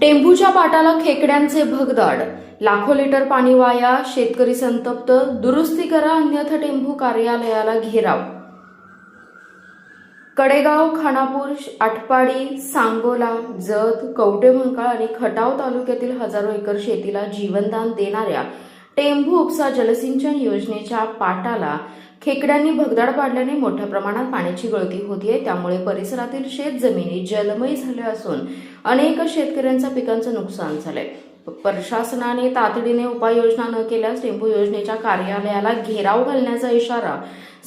टेंभूच्या पाटाला खेकड्यांचे भगदाड, लाखो लिटर पाणी वाया, शेतकरी संतप्त, दुरुस्ती करा अन्यथा टेंभू कार्यालयाला घेराव. कडेगाव, खानापूर, आटपाडी, सांगोला, जत, कवठेमहांकाळ आणि खटाव तालुक्यातील हजारो एकर शेतीला जीवनदान देणाऱ्या टेंभू उपसा जलसिंचन योजनेच्या पाटाला खेकड्यांनी भगदाड पाडल्याने मोठ्या प्रमाणात पाण्याची गळती होतीये. त्यामुळे परिसरातील शेतजमिनी जलमय झाल्या असून अनेक शेतकऱ्यांच्या पिकांचं नुकसान झालंय. प्रशासनाने तातडीने उपाययोजना न केल्यास टेंभू योजनेच्या कार्यालयाला घेराव घालण्याचा इशारा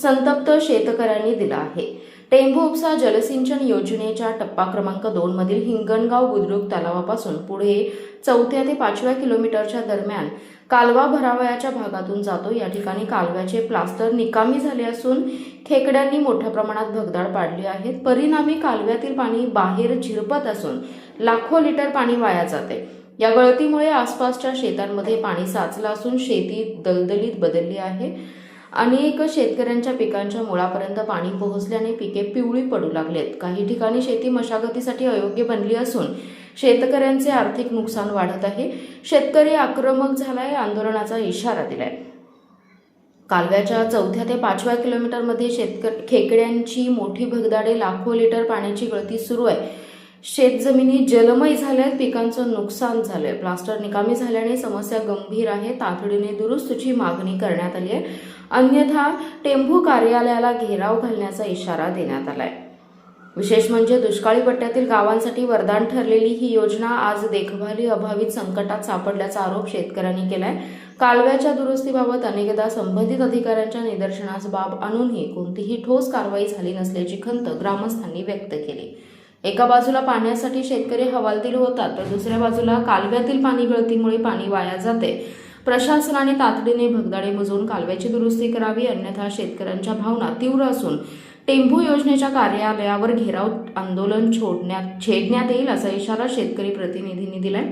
संतप्त शेतकऱ्यांनी दिला आहे. टेंभू उपसा जलसिंचन योजनेच्या टप्पा क्रमांक 2 मधील हिंगणगाव बुद्रुक तलावापासून पुढे 4 ते 5 किलोमीटरच्या दरम्यान कालवा भरावयाच्या भागातून जातो. या ठिकाणी कालव्याचे प्लास्टर निकामी झाले असून खेकड्यांनी मोठ्या प्रमाणात भगदाड पाडली आहेत. परिणामी कालव्यातील पाणी बाहेर झिरपत असून लाखो लिटर पाणी वाया जाते. या गळतीमुळे आसपासच्या शेतांमध्ये पाणी साचलं असून शेती दलदलीत बदलली आहे. अनेक शेतकऱ्यांच्या पिकांच्या मुळापर्यंत पाणी पोहोचल्याने पिके पिवळी पडू लागलेत. काही ठिकाणी शेती मशागतीसाठी अयोग्य बनली असून शेतकऱ्यांचे आर्थिक नुकसान वाढत आहे. शेतकरी आक्रमक झालाय, आंदोलनाचा इशारा दिलाय. कालव्याच्या 4 ते 5 किलोमीटरमध्ये खेकड्यांची मोठी भगदाडे, लाखो लिटर पाण्याची गळती सुरू आहे. शेतजमिनी जलमय झाल्यात, पिकांचं नुकसान झालंय. प्लास्टर निकामी झाल्याने समस्या गंभीर आहे. तातडीने दुरुस्तीची मागणी करण्यात आली आहे, अन्यथा टेंभू कार्यालयाला घेराव घालण्याचा इशारा देण्यात आलाय. विशेष म्हणजे दुष्काळी पट्ट्यातील गावांसाठी वरदान ठरलेली ही योजना आज देखभाली अभावित संकटात सापडल्याचा आरोप शेतकऱ्यांनी केलाय. कालव्याच्या दुरुस्तीबाबत अनेकदा संबंधित अधिकाऱ्यांच्या निदर्शनास बाब आणूनही कोणतीही ठोस कारवाई झाली नसल्याची खंत ग्रामस्थांनी व्यक्त केली. एका बाजूला पाण्यासाठी शेतकरी हवालदिल होतात, तर दुसऱ्या बाजूला कालव्यातील पाणी गळतीमुळे पाणी वाया जाते. प्रशासनाने तातडीने भगदाडे बुजवून कालव्याची दुरुस्ती करावी, अन्यथा शेतकऱ्यांच्या भावना तीव्र असून टेंभू योजनेच्या कार्यालयावर घेराव आंदोलन छेडण्यात येईल असा इशारा शेतकरी प्रतिनिधींनी दिलाय.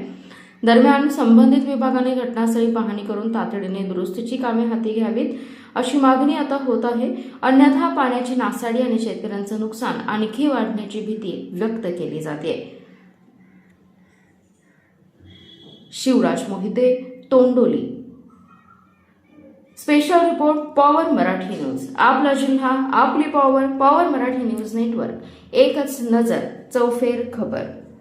दरम्यान संबंधित विभागाने घटनास्थळी पाहणी करून तातडीने दुरुस्तीची कामे हाती घ्यावीत अशी मागणी आता होत आहे. अन्यथा पाण्याची नासाडी आणि शेतकऱ्यांचं नुकसान आणखी वाढण्याची भीती व्यक्त केली जाते. Shivraj Mohite, Tondoli. Special report, power Marathi news. आपला जिल्हा, आपली power. Power Marathi news network. एकच नजर, चौफेर खबर.